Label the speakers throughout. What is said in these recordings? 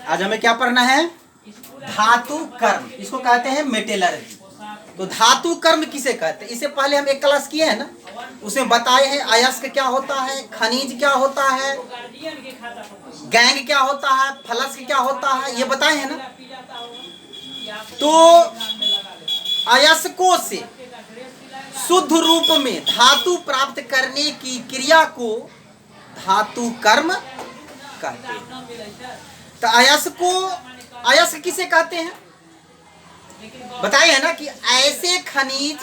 Speaker 1: आज हमें क्या पढ़ना है? धातु कर्म, इसको कहते हैं मेटेलर्जी। तो धातु कर्म किसे कहते हैं? इससे पहले हम एक क्लास किए हैं ना, उसमें बताए हैं अयस्क क्या होता है, खनिज क्या होता है, गैंग क्या होता है, फलस्क क्या होता है, ये बताए हैं ना। तो अयस्कों से शुद्ध रूप में धातु प्राप्त करने की क्रिया को धातु कर्म कहते हैं। तो अयस्क किसे कहते हैं? बताए है ना कि ऐसे खनिज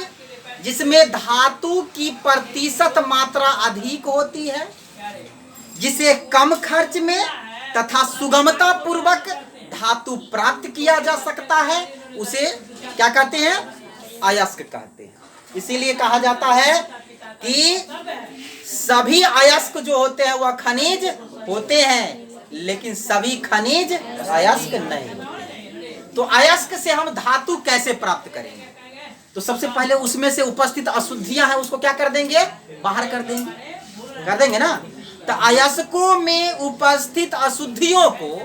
Speaker 1: जिसमें धातु की प्रतिशत मात्रा अधिक होती है, जिसे कम खर्च में तथा सुगमता पूर्वक धातु प्राप्त किया जा सकता है, उसे क्या कहते हैं? अयस्क कहते हैं। इसीलिए कहा जाता है कि सभी अयस्क जो होते हैं वह खनिज होते हैं, लेकिन सभी खनिज अयस्क नहीं। तो अयस्क से हम धातु कैसे प्राप्त करेंगे? तो सबसे पहले उसमें से उपस्थित अशुद्धियां हैं, उसको क्या कर देंगे? बाहर कर देंगे ना। तो अयस्कों में उपस्थित अशुद्धियों को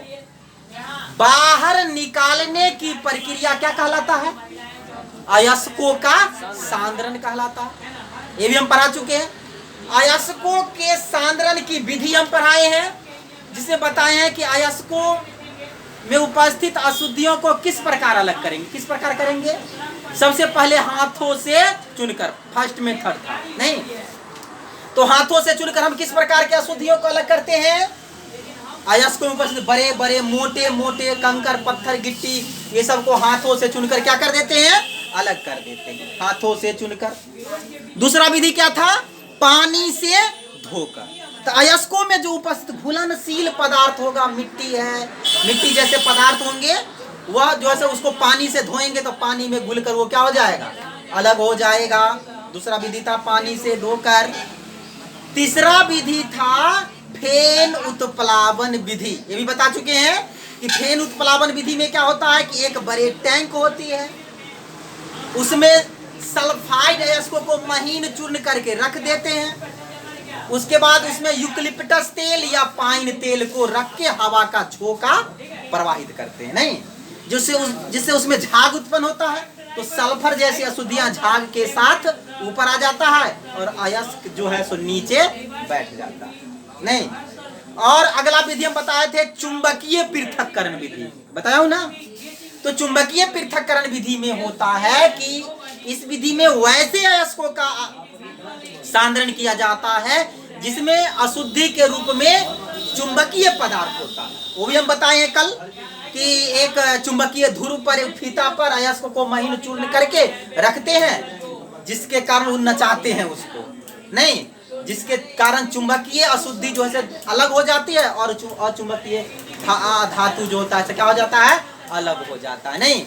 Speaker 1: बाहर निकालने की प्रक्रिया क्या कहलाता है? अयस्कों का सांद्रण कहलाता है। ये भी हम पढ़ा चुके हैं। अयस्कों के सांद्रण की विधि हम पढ़ाए हैं, जिसे बताए हैं कि अयस्कों में उपस्थित अशुद्धियों को किस प्रकार अलग करेंगे। किस प्रकार करेंगे? सबसे पहले हाथों से चुनकर, फर्स्ट मेथड था नहीं, तो हाथों से चुनकर हम किस प्रकार के अशुद्धियों को अलग करते हैं? अयस्कों में उपस्थित बड़े बड़े मोटे मोटे कंकर, पत्थर, गिट्टी, ये सब को हाथों से चुनकर क्या कर देते हैं? अलग कर देते हैं, हाथों से चुनकर। दूसरा विधि क्या था? पानी से धोकर। तो अयस्कों में जो उपस्थित घुलनशील पदार्थ होगा, मिट्टी है, मिट्टी जैसे पदार्थ होंगे, वह जो है उसको पानी से धोएंगे तो पानी में घुलकर वो क्या हो जाएगा? अलग हो जाएगा। दूसरा विधि था पानी से धोकर। तीसरा विधि था फेन उत्प्लावन विधि। ये भी बता चुके हैं कि फेन उत्प्लावन विधि में क्या होता है कि एक बड़े टैंक होती है, उसमें सल्फाइड अयस्कों को महीन चूर्ण करके रख देते हैं। उसके बाद उसमें यूकलिप्टस तेल या पाइन तेल को रख के हवा का झोंका प्रवाहित करते हैं, नहीं, जिससे उसमें झाग उत्पन्न होता है। तो सल्फर जैसी अशुद्धियां झाग के साथ ऊपर आ जाता है और अयस्क जो है सो नीचे बैठ जाता है, नहीं। और अगला विधि हम बताए थे चुंबकीय पृथक्करण विधि, बताया हूं ना। तो चुंबकीय पृथक्करण विधि में होता है कि इस विधि में वैसे अयस्कों का सांद्रण किया जाता है जिसमें अशुद्धि के रूप में चुंबकीय पदार्थ होता है। वो भी हम बताए हैं कल कि एक चुंबकीय ध्रुव पर, एक फीता पर अयस्कों को महीन चूर्ण करके रखते हैं, जिसके कारण वो नचाते हैं उसको, नहीं, जिसके कारण चुंबकीय अशुद्धि जो है अलग हो जाती है और चुंबकीय धातु जो होता है क्या हो जाता है? अलग हो जाता है, नहीं।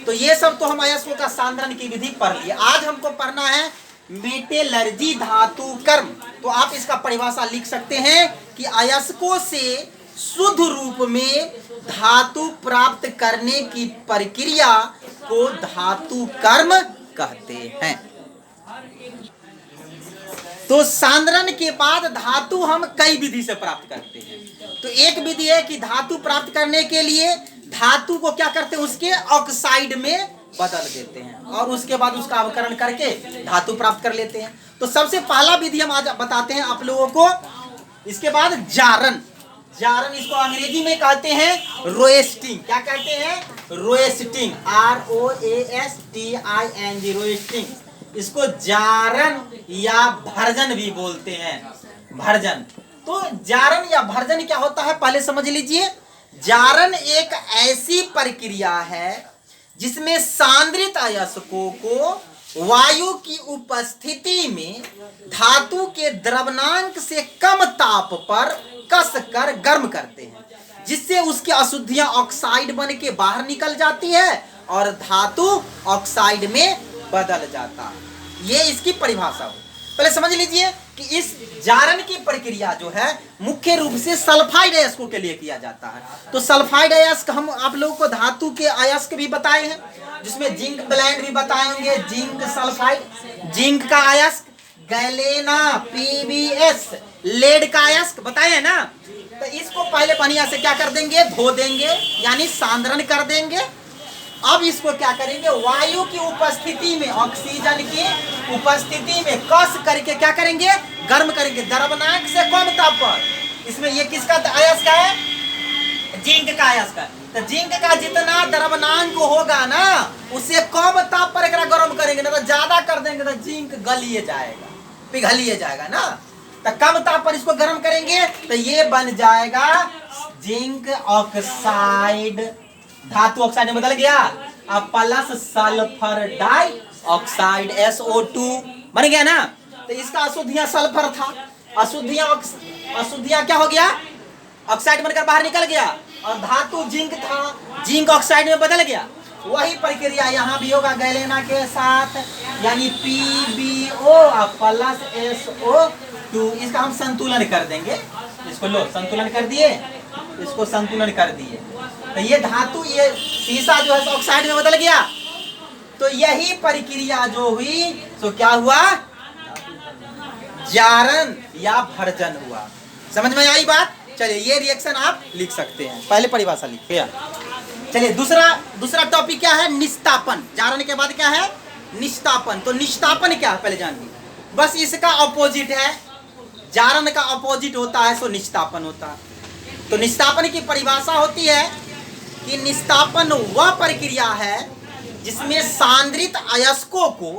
Speaker 1: तो ये सब तो हम अयस्कों का सांद्रण की विधि पढ़ लिए। आज हमको पढ़ना है मेटेलर्जी, धातु कर्म। तो आप इसका परिभाषा लिख सकते हैं कि अयस्कों से शुद्ध रूप में धातु प्राप्त करने की प्रक्रिया को धातु कर्म कहते हैं। तो सांद्रण के बाद धातु हम कई विधि से प्राप्त करते हैं। तो एक विधि है कि धातु प्राप्त करने के लिए धातु को क्या करते हैं? उसके ऑक्साइड में बदल देते हैं और उसके बाद उसका अवकरण करके धातु प्राप्त कर लेते हैं। तो सबसे पहला विधि हम आज बताते हैं आप लोगों को। इसके बाद जारन, जारन इसको अंग्रेजी में कहते हैं रोएस्टिंग। क्या कहते हैं? रोएस्टिंग, ROASTING, रोएस्टिंग। इसको जारन या भर्जन भी बोलते हैं, भर्जन। तो जारन या भर्जन क्या होता है पहले समझ लीजिए। जारन एक ऐसी प्रक्रिया है जिसमें सांद्रित अयस्कों को वायु की उपस्थिति में धातु के द्रवनांक से कम ताप पर कसकर गर्म करते हैं, जिससे उसकी अशुद्धियां ऑक्साइड बन के बाहर निकल जाती है और धातु ऑक्साइड में बदल जाता है। ये इसकी परिभाषा हो। पहले समझ लीजिए कि इस जारन की प्रक्रिया जो है मुख्य रूप से सल्फाइड अयस्कों के लिए किया जाता है। तो सल्फाइड अयस्क हम आप लोगों को धातु के अयस्क भी बताए हैं, जिसमें जिंक ब्लेंड भी बताए होंगे, जिंक सल्फाइड, जिंक का अयस्क, गैलेना, PbS, लेड का अयस्क बताए है ना। तो इसको पहले बढ़िया से क्या कर देंगे, धो देंगे, यानी सांद्रण कर देंगे। अब इसको क्या करेंगे, वायु की उपस्थिति में, ऑक्सीजन की उपस्थिति में कस करके क्या करेंगे, गर्म करेंगे द्रवनांक से कम ताप पर। इसमें ये किसका अयस्क है, जिंक का अयस्क है। तो जिंक का जितना द्रवनांक होगा ना, उससे कम ताप पर एकरा गर्म करेंगे, ना तो ज्यादा कर देंगे तो जिंक गलिए जाएगा, पिघलिए जाएगा ना। तो कम ताप पर इसको गर्म करेंगे तो ये बन जाएगा जिंक ऑक्साइड। धातु ऑक्साइड में बदल गया, अब प्लस सल्फर डाइऑक्साइड SO2 बन गया ना। तो इसका अशुद्धियां सल्फर था, अशुद्धियां क्या हो गया, ऑक्साइड बनकर बाहर निकल गया। और धातु जिंक था, जिंक ऑक्साइड में बदल गया। वही प्रक्रिया यहाँ भी होगा गैलेना के साथ, यानी PbO प्लस SO2। इसका हम संतुलन कर देंगे, इसको लो संतुलन कर दिए, इसको संतुलन कर दिए। तो ये धातु, ये सीसा जो है ऑक्साइड में बदल गया। तो यही प्रक्रिया जो हुई तो क्या हुआ, जारन या भर्जन हुआ। समझ में आई बात। चलिए ये रिएक्शन आप लिख सकते हैं, पहले परिभाषा लिखिए। चलिए दूसरा टॉपिक क्या है, निस्तापन। जारन के बाद क्या है, निस्तापन। तो निस्तापन क्या है पहले जानिए, बस इसका अपोजिट है, जारन का अपोजिट होता है सो निस्तापन होता है। तो निस्तापन की परिभाषा होती है कि निस्तापन वह प्रक्रिया है जिसमें सांद्रित अयस्कों को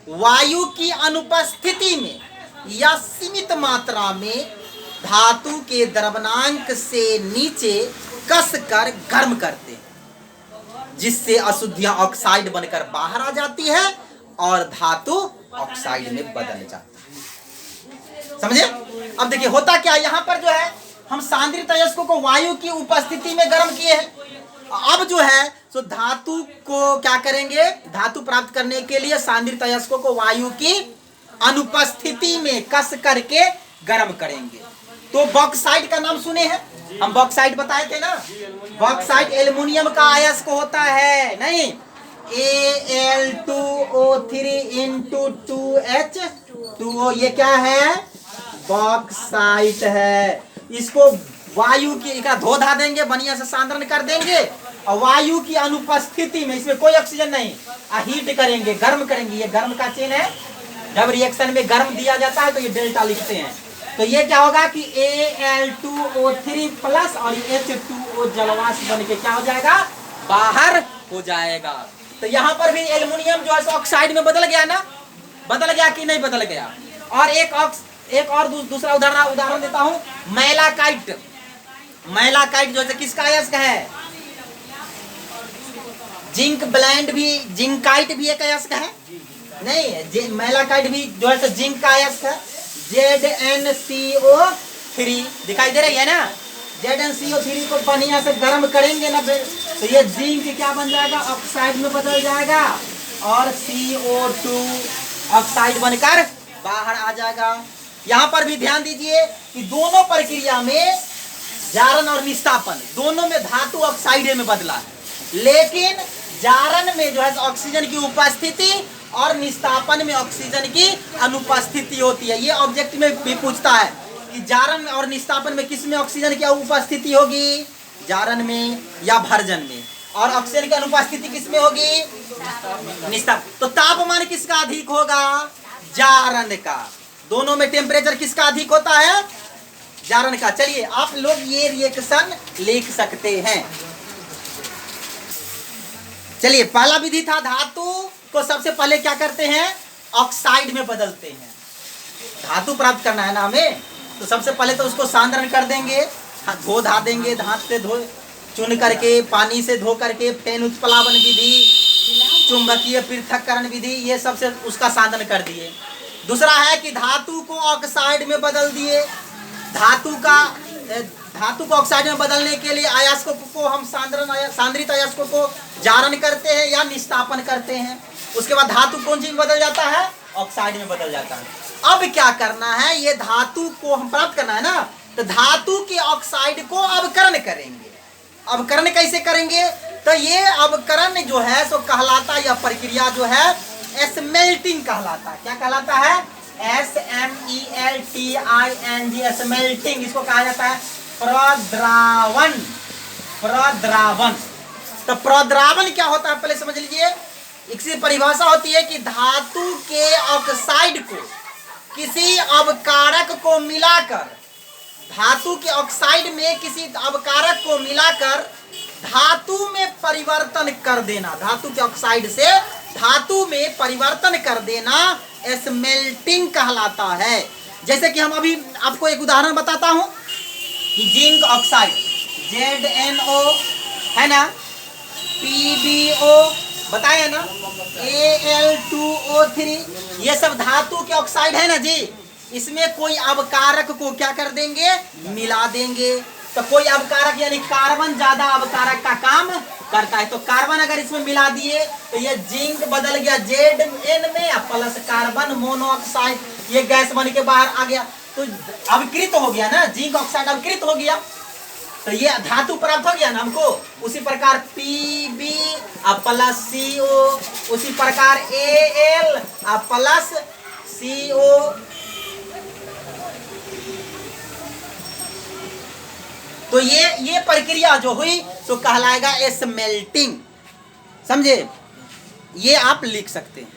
Speaker 1: वायु की अनुपस्थिति में या सीमित मात्रा में धातु के द्रवनांक से नीचे कसकर गर्म करते हैं, जिससे अशुद्धियां ऑक्साइड बनकर बाहर आ जाती है और धातु ऑक्साइड में बदल जाती है। समझे। अब देखिए होता क्या, यहाँ पर जो है हम सांद्रित अयस्कों को वायु की उपस्थिति में गर्म किए हैं। अब जो है तो धातु को क्या करेंगे, धातु प्राप्त करने के लिए सांद्रित अयस्कों को वायु की अनुपस्थिति में कस करके गर्म करेंगे। तो बॉक्साइट का नाम सुने हैं, हम बॉक्साइट बताए थे ना। बॉक्साइट एल्युमिनियम का अयस्क होता है, नहीं, Al2O3 ये क्या है, बॉक्साइट है। इसको वायु की धो धा देंगे, बढ़िया से सांद्रण कर देंगे और वायु की अनुपस्थिति में, इसमें कोई ऑक्सीजन नहीं, हीट करेंगे, गर्म करेंगे। ये गर्म का चिन्ह है, जब रिएक्शन में गर्म दिया जाता है तो ये डेल्टा लिखते हैं। तो ये क्या होगा कि Al2O3 प्लस और H2O जलवाष्प बन के क्या हो जाएगा, बाहर हो जाएगा। तो यहाँ पर भी एल्युमिनियम जो है ऑक्साइड में बदल गया ना, बदल गया कि नहीं बदल गया। और एक और दूसरा उदाहरण देता हूँ, मैलाकाइट। मैलाकाइट जो है किसका अयस्क है, जिंक ब्लेंड भी, जिंकाइट भी एक अयस्क है, नहीं, मैलाकाइट भी जो है जिंक का अयस्क है। ZnCO3 दिखाई दे रही है ना, ZnCO3 को बढ़िया से गर्म करेंगे ना तो ये जिंक क्या बन जाएगा, ऑक्साइड में बदल जाएगा और CO2 ऑक्साइड बनकर बाहर आ जाएगा। यहाँ पर भी ध्यान दीजिए कि दोनों प्रक्रिया में, जारन और निस्तापन दोनों में धातु ऑक्साइड में बदला है, लेकिन जारन में जो है ऑक्सीजन की उपस्थिति और निस्तापन में ऑक्सीजन की अनुपस्थिति होती है। ये ऑब्जेक्ट में भी पूछता है कि जारन और निस्तापन में किस में ऑक्सीजन की उपस्थिति होगी, जारन में या भर्जन में, और ऑक्सीजन की अनुपस्थिति किस में होगी, निस्तापन। तो तापमान किसका अधिक होगा, जारन का। दोनों में टेम्परेचर किसका अधिक होता है, जारन का। चलिए आप लोग ये रिएक्शन लिख सकते हैं। चलिए पहला विधि था, धातु को सबसे पहले क्या करते हैं, ऑक्साइड में बदलते हैं। धातु प्राप्त करना है ना हमें, तो सबसे पहले तो उसको सांद्रण कर देंगे, धो धा देंगे, हाथ से धो चुन करके, पानी से धो करके, फेन उत्प्लावन विधि, चुंबकीय पृथक्करण विधि, ये सबसे उसका सांद्रण कर दिए। दूसरा है कि धातु को ऑक्साइड में बदल दिए। धातु को ऑक्साइड में बदलने के लिए अयस्कों को हम सांद्रित अयस्कों को जारन करते हैं या निस्तापन करते हैं। उसके बाद धातु कौन सी में बदल जाता है, ऑक्साइड में बदल जाता है। अब क्या करना है, ये धातु को हम प्राप्त करना है ना, तो धातु के ऑक्साइड को अवकरण करेंगे। अवकरण कैसे करेंगे, तो ये अवकरण जो है सो कहलाता, यह प्रक्रिया जो है स्मेल्टिंग कहलाता है। क्या कहलाता है, SMELTING, स्मेल्टिंग, इसको कहा जाता है प्रद्रावण। प्रद्रावण, तो प्रद्रावण क्या होता है पहले समझ लीजिए। इसकी परिभाषा होती है कि धातु के ऑक्साइड को किसी अवकारक को मिलाकर, धातु के ऑक्साइड में किसी अवकारक को मिलाकर धातु में परिवर्तन कर देना, धातु के ऑक्साइड से धातु में परिवर्तन कर देना स्मेल्टिंग कहलाता है। जैसे कि हम अभी आपको एक उदाहरण बताता हूं कि जिंक ऑक्साइड ZNO है ना, PbO बताया ना, Al2O3, ये सब धातु के ऑक्साइड है ना जी। इसमें कोई अवकारक को क्या कर देंगे, मिला देंगे। तो कोई अवकारक यानी कार्बन ज्यादा अवकारक का काम करता है, तो कार्बन अगर इसमें मिला दिए तो ये जिंक बदल गया Zn में प्लस कार्बन मोनोऑक्साइड, ये गैस बन के बाहर आ गया, तो अवकृत हो गया ना, जिंक ऑक्साइड अवकृत हो गया, तो ये धातु प्राप्त हो गया ना हमको। उसी प्रकार Pb प्लस CO, उसी प्रकार Al प्लस CO। तो ये प्रक्रिया जो हुई तो कहलाएगा स्मेल्टिंग, समझे। ये आप लिख सकते हैं।